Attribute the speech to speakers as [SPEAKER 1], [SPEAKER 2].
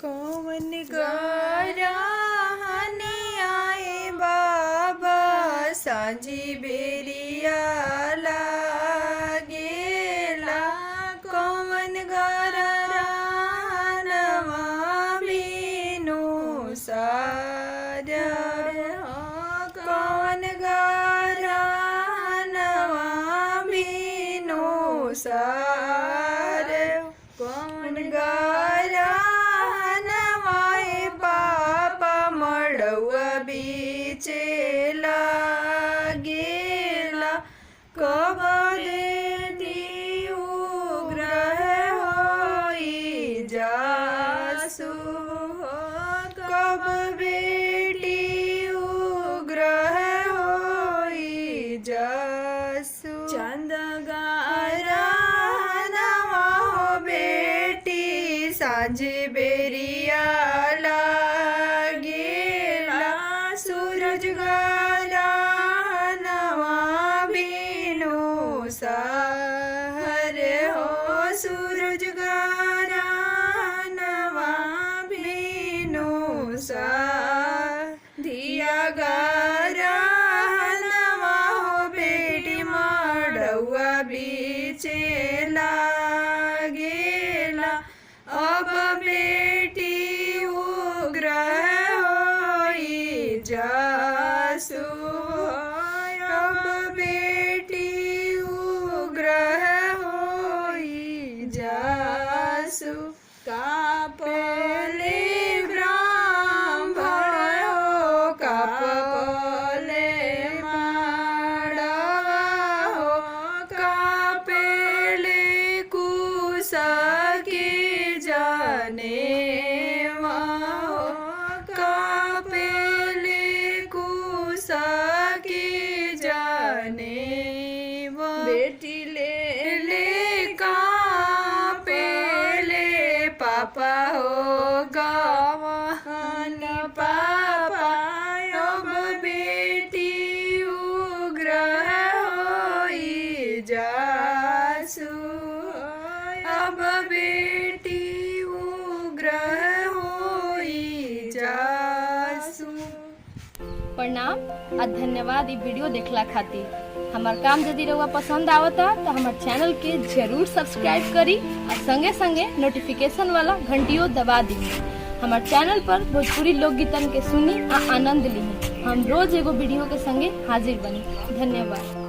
[SPEAKER 1] कौन गराहने आए बाबा सांझी बेरिया लागेला कौन गराहनवा बिनु सारा कौन गराहनवा बिनु सारा कौन गराहनवाए बाबा मड़ुआ बीचे लागेला कब देती उग्रह होई जासु कब बेटी उग्रह होई जासु चंद सांझे बेरिया लागेला सूरज गराहनवा बिनु सहर हो सूरज गराहनवा बिनु सह दिया गराहनवा हो बेटी मड़ुआ बीचे लागेला अब बेटी उग्रह होई जासु अब बेटी उग्रह होई जासु कापले ब्राह्मण हो कापले माड़वा हो कापले कुसा जाने कापेले कुसा की जाने बेटी ले कापेले पापा हो गावन पापा अब बेटी उग्रह होई जासु अब बेटी उग्रह होई जासु।
[SPEAKER 2] प्रणाम आ धन्यवाद ई वीडियो देखला खातिर। हमार काम यदि रउआ पसंद आवता तो हमार चैनल के जरूर सब्सक्राइब करी और संगे संगे नोटिफिकेशन वाला घंटियों दबा दी। हमार चैनल पर भोजपुरी लोकगीतन के सुनी आ आनंद ली। हम रोज एगो वीडियो के संगे हाजिर बनी। धन्यवाद।